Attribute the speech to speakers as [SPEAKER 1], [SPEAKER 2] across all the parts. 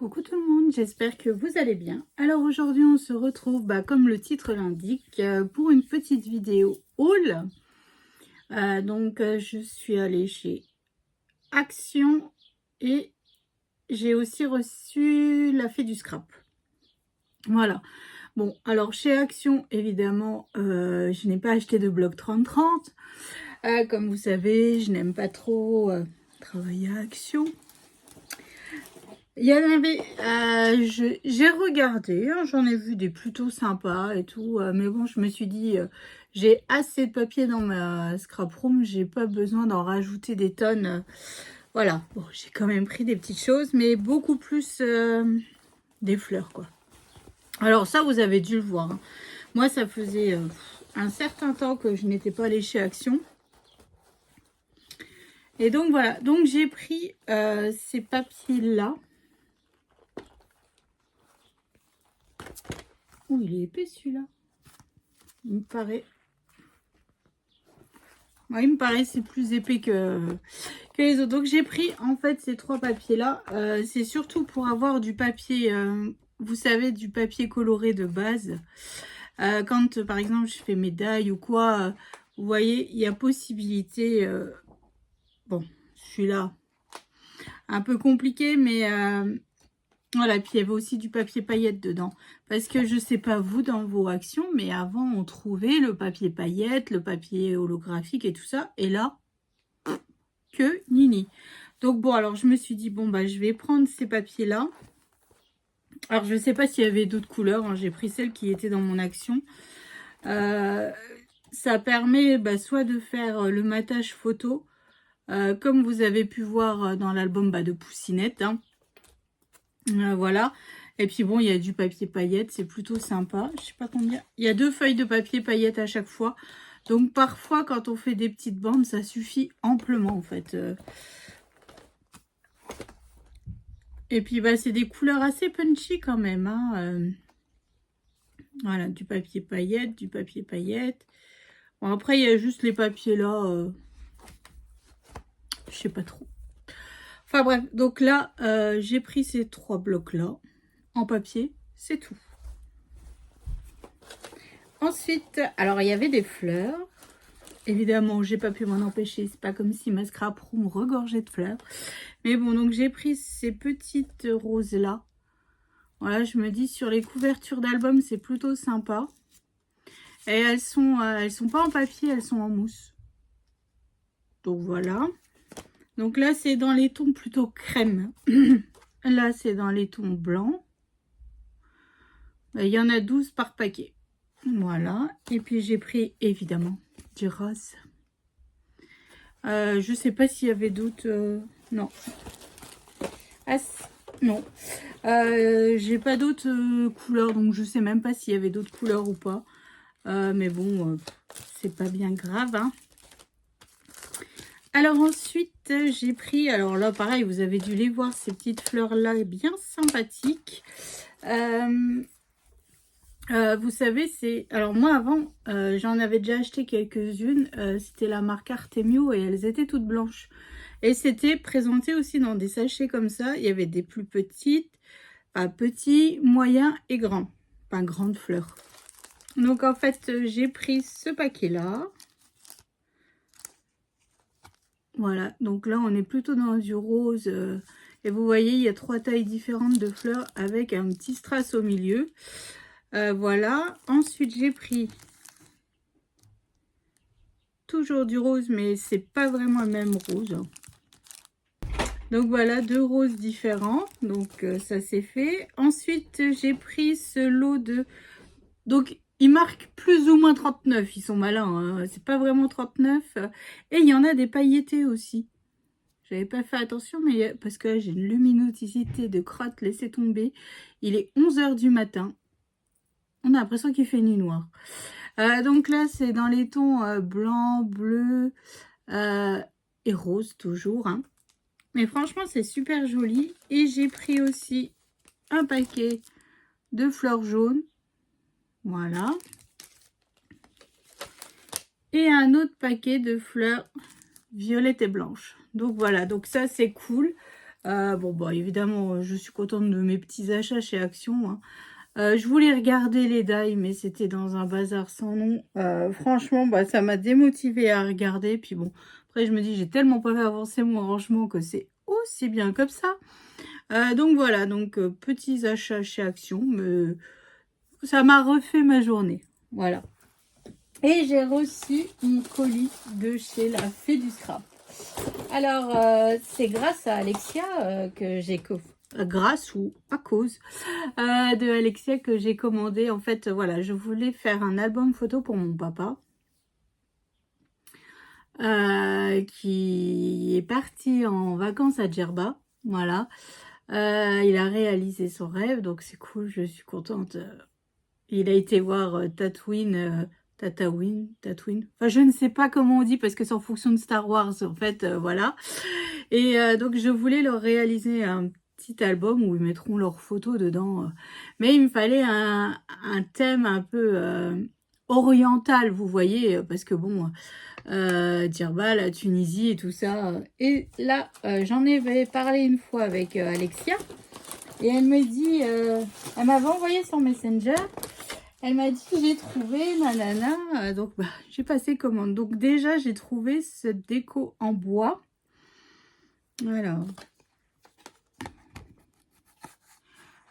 [SPEAKER 1] Coucou tout le monde, j'espère que vous allez bien. Alors aujourd'hui on se retrouve, comme le titre l'indique, pour une petite vidéo haul. Je suis allée chez Action et j'ai aussi reçu la fée du scrap. Voilà. Bon, alors chez Action, évidemment, je n'ai pas acheté de bloc 30-30. Comme vous savez, je n'aime pas trop travailler à Action. Il y en avait, j'ai regardé, hein, j'en ai vu des plutôt sympas et tout, mais bon, je me suis dit, j'ai assez de papier dans ma scrap room, j'ai pas besoin d'en rajouter des tonnes. Voilà, bon, j'ai quand même pris des petites choses, mais beaucoup plus des fleurs, quoi. Alors ça, vous avez dû le voir, hein. Moi, ça faisait un certain temps que je n'étais pas allée chez Action. Et donc, voilà, donc j'ai pris ces papiers-là. Oh, il est épais celui-là. Il me paraît. Ouais, il me paraît c'est plus épais que les autres. Donc j'ai pris en fait ces trois papiers-là. C'est surtout pour avoir du papier, vous savez, du papier coloré de base. Quand par exemple je fais médaille ou quoi, vous voyez, il y a possibilité. Bon, celui-là, un peu compliqué, mais voilà, puis il y avait aussi du papier paillette dedans. Parce que je sais pas vous dans vos actions, mais avant on trouvait le papier paillette, le papier holographique et tout ça. Et là, que nini. Donc bon, alors je me suis dit, bon, je vais prendre ces papiers-là. Alors je sais pas s'il y avait d'autres couleurs, hein. J'ai pris celles qui étaient dans mon action. Ça permet soit de faire le matage photo, comme vous avez pu voir dans l'album de Poussinette, hein. Voilà. Et puis bon, il y a du papier paillette, c'est plutôt sympa. Je sais pas combien. Il y a 2 feuilles de papier paillette à chaque fois. Donc parfois, quand on fait des petites bandes, ça suffit amplement en fait. Et puis c'est des couleurs assez punchy quand même, hein. Voilà, du papier paillette, du papier paillette. Bon, après, il y a juste les papiers là. Je sais pas trop. Enfin bref, donc là, j'ai pris ces 3 blocs-là en papier, c'est tout. Ensuite, alors il y avait des fleurs. Évidemment, j'ai pas pu m'en empêcher. C'est pas comme si ma scrap room regorgeait de fleurs. Mais bon, donc j'ai pris ces petites roses-là. Voilà, je me dis sur les couvertures d'album, c'est plutôt sympa. Et elles sont pas en papier, elles sont en mousse. Donc voilà. Donc là, c'est dans les tons plutôt crème. Là, c'est dans les tons blancs. Il y en a 12 par paquet. Voilà. Et puis, j'ai pris, évidemment, du rose. Je sais pas s'il y avait d'autres... non. Ah, non. J'ai pas d'autres couleurs, donc je sais même pas s'il y avait d'autres couleurs ou pas. Mais bon, c'est pas bien grave, hein. Alors ensuite, j'ai pris, alors là pareil, vous avez dû les voir, ces petites fleurs-là bien sympathiques. Vous savez, c'est... Alors moi avant, j'en avais déjà acheté quelques-unes. C'était la marque Artemio et elles étaient toutes blanches. Et c'était présenté aussi dans des sachets comme ça. Il y avait des plus petites, petits, moyens et grands. Pas grandes fleurs. Donc en fait, j'ai pris ce paquet-là. Voilà, donc là on est plutôt dans du rose. Et vous voyez, il y a 3 tailles différentes de fleurs avec un petit strass au milieu. Voilà, ensuite j'ai pris toujours du rose, mais c'est pas vraiment le même rose. Donc voilà, 2 roses différents. Donc ça c'est fait. Ensuite j'ai pris ce lot de... Donc ils marquent plus ou moins 39, ils sont malins, hein. C'est pas vraiment 39. Et il y en a des pailletés aussi. J'avais pas fait attention, mais parce que j'ai une luminosité de crotte, laissez tomber. Il est 11 h du matin. On a l'impression qu'il fait nuit noire. Donc là, c'est dans les tons blanc, bleu et rose toujours, hein. Mais franchement, c'est super joli. Et j'ai pris aussi un paquet de fleurs jaunes. Voilà. Et un autre paquet de fleurs violettes et blanches. Donc voilà, donc ça c'est cool. Bon, bah, évidemment, je suis contente de mes petits achats chez Action, hein. Je voulais regarder les die, mais c'était dans un bazar sans nom. Franchement, bah, ça m'a démotivée à regarder. Puis bon, après, je me dis, j'ai tellement pas fait avancer mon rangement que c'est aussi bien comme ça. Donc voilà, donc petits achats chez Action, mais ça m'a refait ma journée. Voilà. Et j'ai reçu mon colis de chez la Fée du Scrap. Alors, c'est grâce à Alexia que j'ai grâce ou à cause de Alexia que j'ai commandé. En fait, voilà, je voulais faire un album photo pour mon papa qui est parti en vacances à Djerba. Voilà, il a réalisé son rêve, donc c'est cool, je suis contente. Il a été voir Tatooine, Tatooine. Enfin, je ne sais pas comment on dit parce que c'est en fonction de Star Wars, en fait, voilà. Et donc, je voulais leur réaliser un petit album où ils mettront leurs photos dedans. Mais il me fallait un thème un peu oriental, vous voyez, parce que bon, Djerba, la Tunisie et tout ça. Et là, j'en avais parlé une fois avec Alexia. Et elle me dit, elle m'avait envoyé son Messenger. Elle m'a dit, j'ai trouvé, nanana. Donc, bah, j'ai passé commande. Donc, déjà, j'ai trouvé cette déco en bois. Alors,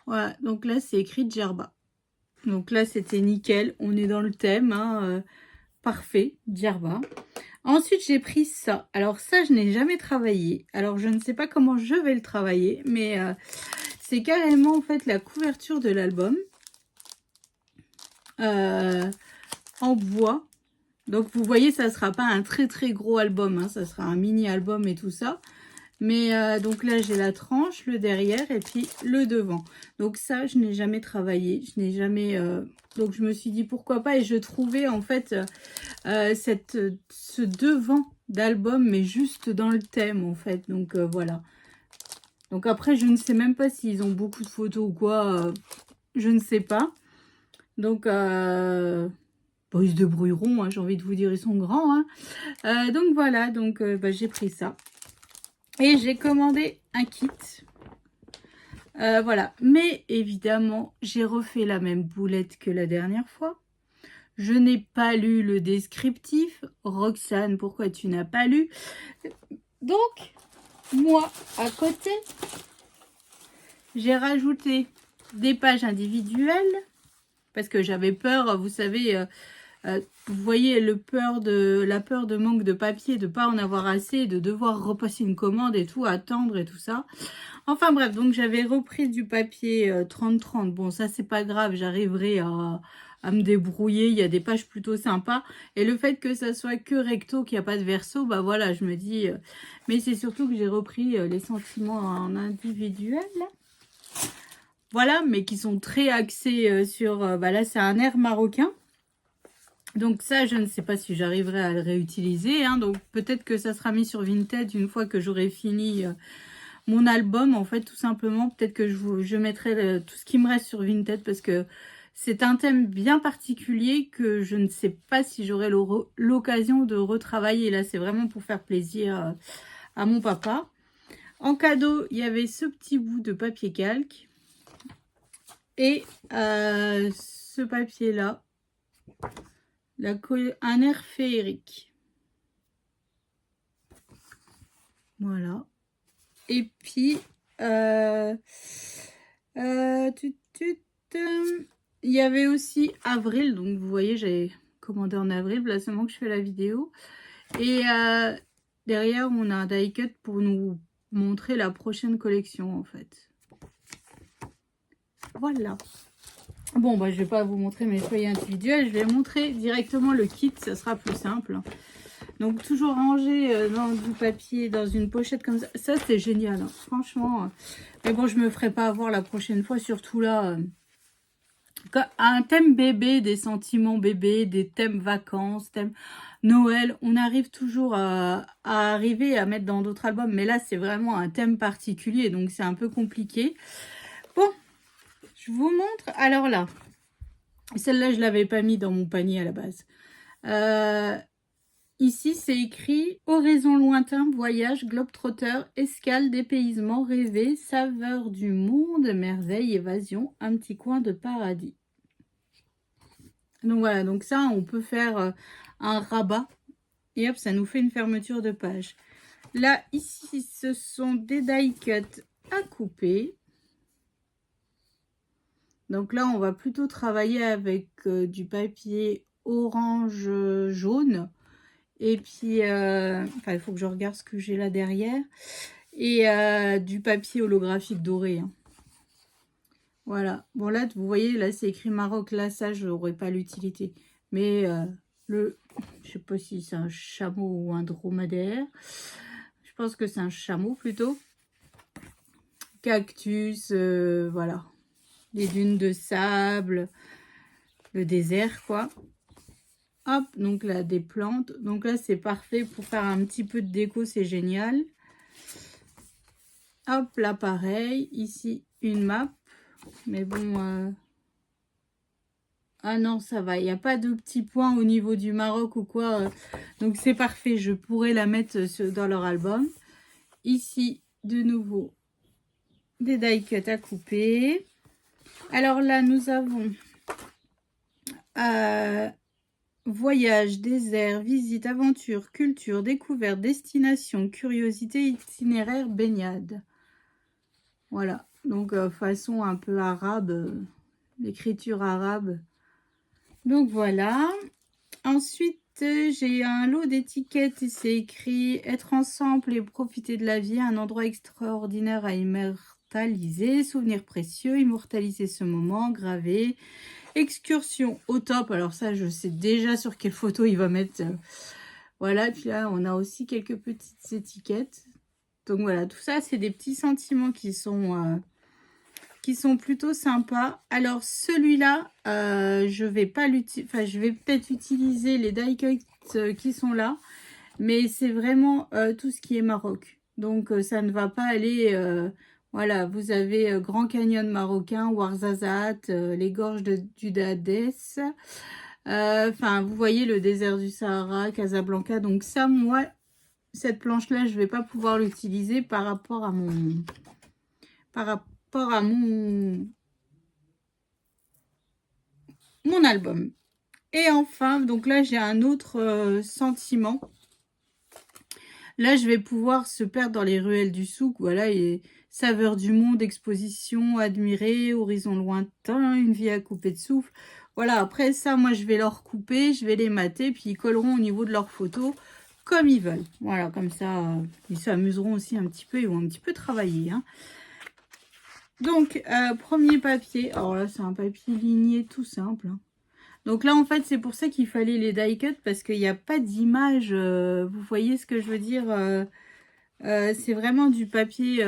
[SPEAKER 1] voilà. Donc là, c'est écrit Djerba. Donc là, c'était nickel. On est dans le thème, hein, parfait, Djerba. Ensuite, j'ai pris ça. Alors ça, je n'ai jamais travaillé. Alors, je ne sais pas comment je vais le travailler, mais c'est carrément, en fait, la couverture de l'album. En bois. Donc, vous voyez, ça ne sera pas un très, très gros album. Hein, ça sera un mini-album et tout ça. Mais donc là, j'ai la tranche, le derrière et puis le devant. Donc ça, je n'ai jamais travaillé. Je n'ai jamais... Donc, je me suis dit, pourquoi pas. Et je trouvais, en fait, ce devant d'album, mais juste dans le thème, en fait. Donc, voilà. Donc, après, je ne sais même pas s'ils ont beaucoup de photos ou quoi. Je ne sais pas. Donc, bon, ils se débrouilleront, hein, j'ai envie de vous dire, ils sont grands. Hein. Donc, voilà. Donc, bah, j'ai pris ça. Et j'ai commandé un kit. Voilà. Mais évidemment, j'ai refait la même boulette que la dernière fois. Je n'ai pas lu le descriptif. Roxane, pourquoi tu n'as pas lu? Donc, moi, à côté, j'ai rajouté des pages individuelles. Parce que j'avais peur, vous savez... vous voyez la peur de manque de papier, de pas en avoir assez, de devoir repasser une commande et tout, attendre et tout ça. Enfin bref, donc j'avais repris du papier 30-30. Bon, ça c'est pas grave, j'arriverai à me débrouiller. Il y a des pages plutôt sympas. Et le fait que ça soit que recto, qu'il n'y a pas de verso, bah voilà, je me dis... mais c'est surtout que j'ai repris les sentiments en individuel, là. Voilà, mais qui sont très axés sur... bah là, c'est un air marocain. Donc ça, je ne sais pas si j'arriverai à le réutiliser. Hein. Donc peut-être que ça sera mis sur Vinted une fois que j'aurai fini mon album. En fait, tout simplement, peut-être que je mettrai tout ce qui me reste sur Vinted parce que c'est un thème bien particulier que je ne sais pas si j'aurai l'occasion de retravailler. Là, c'est vraiment pour faire plaisir à mon papa. En cadeau, il y avait ce petit bout de papier calque. Et ce papier-là. Un air féerique. Voilà. Et puis, il y avait aussi avril. Donc, vous voyez, j'ai commandé en avril. Là, seulement que je fais la vidéo. Et derrière, on a un die cut pour nous montrer la prochaine collection, en fait. Voilà. Bon, bah, je vais pas vous montrer mes feuilles individuelles. Je vais montrer directement le kit. Ça sera plus simple. Donc, toujours rangé dans du papier, dans une pochette comme ça. Ça, c'est génial. Hein. Franchement. Mais bon, je me ferai pas avoir la prochaine fois. Surtout là. Un thème bébé, des sentiments bébés, des thèmes vacances, thème Noël. On arrive toujours à arriver à mettre dans d'autres albums. Mais là, c'est vraiment un thème particulier. Donc, c'est un peu compliqué. Bon. Je vous montre. Alors là, celle-là, je ne l'avais pas mis dans mon panier à la base. ici, c'est écrit horizon lointain, voyage, globe-trotteur, escale, dépaysement, rêver, saveur du monde, merveille, évasion, un petit coin de paradis. Donc voilà, donc ça, on peut faire un rabat et hop, ça nous fait une fermeture de page. Là, ici, ce sont des die cuts à couper. Donc là, on va plutôt travailler avec du papier orange jaune. Et puis, enfin, il faut que je regarde ce que j'ai là derrière. Et du papier holographique doré. Hein. Voilà. Bon, là, vous voyez, là, c'est écrit Maroc. Là, ça, je n'aurais pas l'utilité. Mais je sais pas si c'est un chameau ou un dromadaire. Je pense que c'est un chameau plutôt. Cactus, voilà. Les dunes de sable, le désert, quoi. Hop, donc là, des plantes. Donc là, c'est parfait pour faire un petit peu de déco, c'est génial. Hop, là, pareil. Ici, une map. Mais bon... Ah non, ça va. Il n'y a pas de petits points au niveau du Maroc ou quoi. Donc, c'est parfait. Je pourrais la mettre dans leur album. Ici, de nouveau, des die cuts à couper. Alors là, nous avons voyage, désert, visite, aventure, culture, découverte, destination, curiosité, itinéraire, baignade. Voilà. Donc, façon un peu arabe, l'écriture arabe. Donc, voilà. Ensuite, j'ai un lot d'étiquettes et c'est écrit « Être ensemble et profiter de la vie, un endroit extraordinaire à immortaliser, souvenir précieux, immortaliser ce moment, graver, excursion au top ». Alors ça, je sais déjà sur quelle photo il va mettre. Voilà, et puis là, on a aussi quelques petites étiquettes. Donc voilà, tout ça, c'est des petits sentiments qui sont plutôt sympas. Alors celui-là, je vais pas l'utiliser, enfin je vais peut-être utiliser les die cuts qui sont là, mais c'est vraiment tout ce qui est Maroc. Donc ça ne va pas aller, voilà, vous avez Grand Canyon marocain, Ouarzazate, les gorges du Dahdes, enfin vous voyez le désert du Sahara, Casablanca. Donc ça, moi, cette planche-là, je vais pas pouvoir l'utiliser par rapport à mon mon album. Et enfin, donc là, j'ai un autre sentiment. Là, je vais pouvoir se perdre dans les ruelles du souk. Voilà, et saveur du monde, exposition, admirer, horizon lointain, une vie à couper de souffle. Voilà, après ça, moi, je vais leur couper, je vais les mater, puis ils colleront au niveau de leurs photos comme ils veulent. Voilà, comme ça, ils s'amuseront aussi un petit peu, ils vont un petit peu travailler, hein. Donc, premier papier. Alors là, c'est un papier ligné tout simple. Hein. Donc là, en fait, c'est pour ça qu'il fallait les die cut parce qu'il n'y a pas d'image. Vous voyez ce que je veux dire c'est vraiment du papier,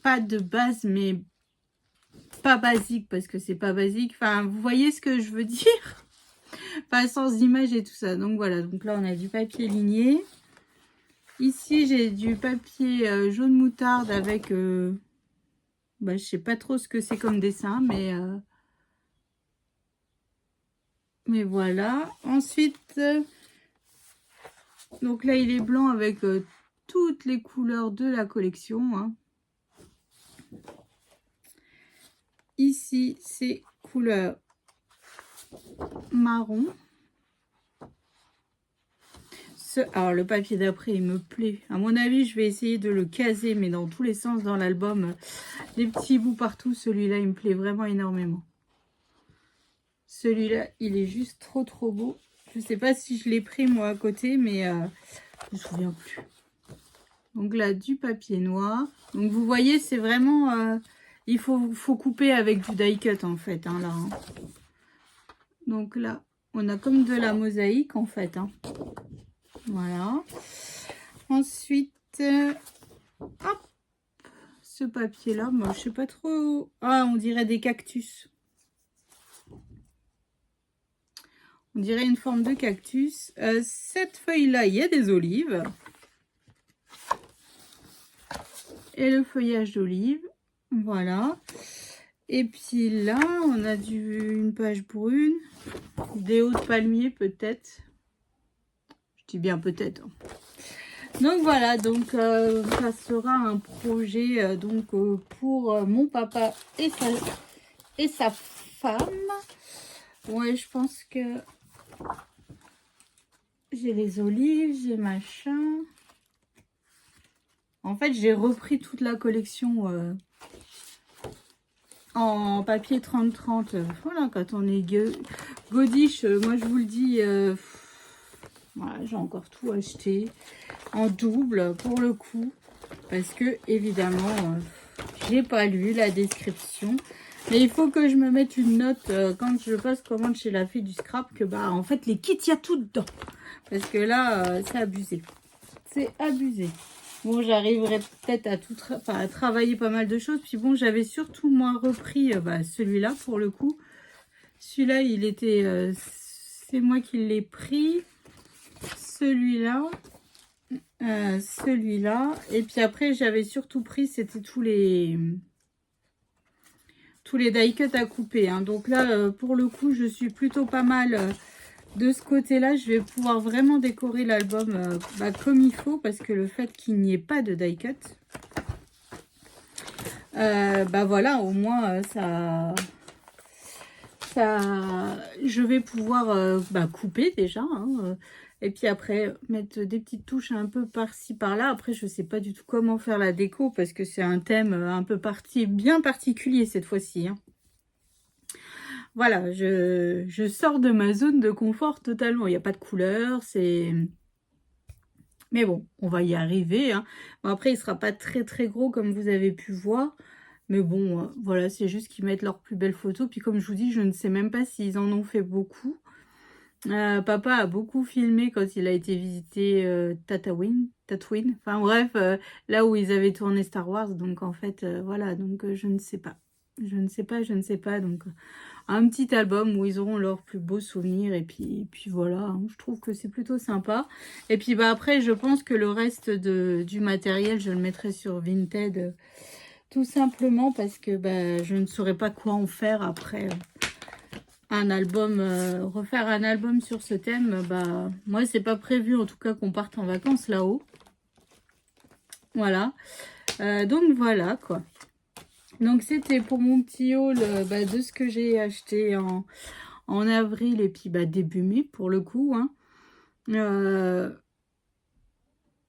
[SPEAKER 1] pas de base, mais pas basique parce que c'est pas basique. Enfin, vous voyez ce que je veux dire pas sans image et tout ça. Donc voilà, donc là, on a du papier ligné. Ici, j'ai du papier jaune moutarde avec... je sais pas trop ce que c'est comme dessin, mais voilà. Ensuite, donc là, il est blanc avec toutes les couleurs de la collection. Hein. Ici, c'est couleur marron. Alors, le papier d'après, il me plaît. À mon avis, je vais essayer de le caser, mais dans tous les sens dans l'album. Des petits bouts partout. Celui-là, il me plaît vraiment énormément. Celui-là, il est juste trop, trop beau. Je ne sais pas si je l'ai pris, moi, à côté, mais je ne me souviens plus. Donc là, du papier noir. Donc, vous voyez, c'est vraiment... il faut couper avec du die cut, en fait, hein, là. Hein. Donc là, on a comme de la mosaïque, en fait. Hein. Voilà. Ensuite, hop, ce papier-là, moi, je sais pas trop... Ah, on dirait des cactus. On dirait une forme de cactus. Cette feuille-là, il y a des olives. Et le feuillage d'olive. Voilà. Et puis là, on a une page brune. Des hauts de palmier, peut-être. Je dis bien peut-être. Donc voilà, donc ça sera un projet pour mon papa et sa femme. Ouais, je pense que j'ai les olives, j'ai machin. En fait, j'ai repris toute la collection en papier 30-30. Voilà, quand on est godiche, moi je vous le dis, voilà, j'ai encore tout acheté en double pour le coup. Parce que, évidemment, j'ai pas lu la description. Mais il faut que je me mette une note quand je passe commande chez la fille du scrap que, bah, en fait, les kits, il y a tout dedans. Parce que là, c'est abusé. C'est abusé. Bon, j'arriverai peut-être à travailler pas mal de choses. Puis bon, j'avais surtout, moi, repris celui-là, pour le coup. Celui-là, il était... c'est moi qui l'ai pris. Celui-là. Celui-là. Et puis après, j'avais surtout pris, c'était tous les die cuts à couper. Hein. Donc là, pour le coup, je suis plutôt pas mal de ce côté-là. Je vais pouvoir vraiment décorer l'album comme il faut. Parce que le fait qu'il n'y ait pas de die cut, voilà, au moins, je vais pouvoir couper déjà. Hein, et puis après, mettre des petites touches un peu par-ci, par-là. Après, je ne sais pas du tout comment faire la déco parce que c'est un thème un peu bien particulier cette fois-ci. Hein. Voilà, je sors de ma zone de confort totalement. Il n'y a pas de couleur, c'est... Mais bon, on va y arriver. Hein. Bon, après, il ne sera pas très très gros comme vous avez pu voir. Mais bon, voilà, c'est juste qu'ils mettent leurs plus belles photos. Puis comme je vous dis, je ne sais même pas s'ils en ont fait beaucoup. Papa a beaucoup filmé quand il a été visiter Tatooine. Enfin bref, là où ils avaient tourné Star Wars. Donc en fait, voilà, donc je ne sais pas. Je ne sais pas. Donc un petit album où ils auront leurs plus beaux souvenirs. Et puis voilà, hein, je trouve que c'est plutôt sympa. Et puis après, je pense que le reste du matériel, je le mettrai sur Vinted. Tout simplement parce que je ne saurais pas quoi en faire après. Un album, refaire un album sur ce thème, moi c'est pas prévu en tout cas qu'on parte en vacances là-haut. Voilà. Donc voilà quoi. Donc c'était pour mon petit haul de ce que j'ai acheté en avril et puis début mai pour le coup. Hein.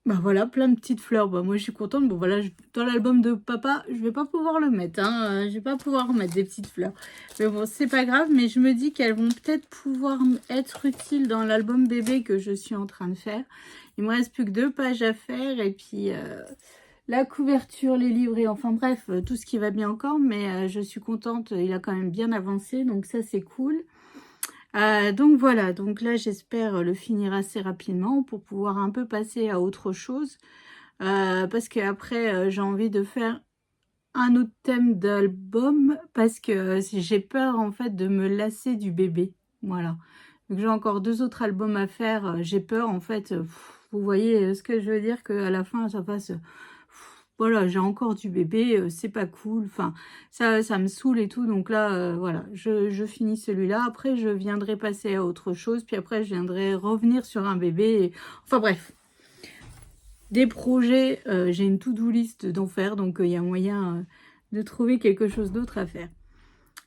[SPEAKER 1] Voilà, plein de petites fleurs. Moi, je suis contente. Bon, voilà, dans l'album de papa, je vais pas pouvoir le mettre. Hein. Je vais pas pouvoir mettre des petites fleurs. Mais bon, c'est pas grave. Mais je me dis qu'elles vont peut-être pouvoir être utiles dans l'album bébé que je suis en train de faire. Il me reste plus que 2 pages à faire. Et puis, la couverture, les livrets. Enfin, bref, tout ce qui va bien encore. Mais je suis contente. Il a quand même bien avancé. Donc, ça, c'est cool. Donc voilà, donc là j'espère le finir assez rapidement pour pouvoir un peu passer à autre chose. Parce qu'après j'ai envie de faire un autre thème d'album parce que j'ai peur en fait de me lasser du bébé. Voilà. Donc j'ai encore 2 autres albums à faire. J'ai peur en fait, vous voyez ce que je veux dire, qu'à la fin ça fasse... Voilà, j'ai encore du bébé, c'est pas cool, enfin, ça me saoule et tout, donc là, voilà, je finis celui-là, après je viendrai passer à autre chose, puis après je viendrai revenir sur un bébé, enfin bref, des projets, j'ai une to-do list d'en faire, donc il y a moyen de trouver quelque chose d'autre à faire.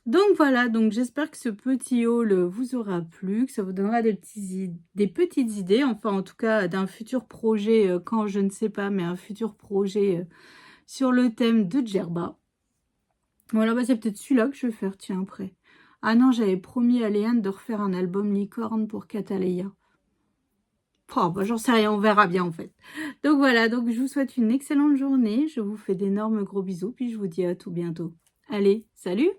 [SPEAKER 1] Donc voilà, donc j'espère que ce petit haul vous aura plu, que ça vous donnera des petites idées, enfin en tout cas d'un futur projet, quand je ne sais pas, mais un futur projet sur le thème de Djerba. Voilà, c'est peut-être celui-là que je vais faire, tiens, après. Ah non, j'avais promis à Léane de refaire un album licorne pour Cataleya. Oh, j'en sais rien, on verra bien en fait. Donc voilà, donc je vous souhaite une excellente journée, je vous fais d'énormes gros bisous, puis je vous dis à tout bientôt. Allez, salut!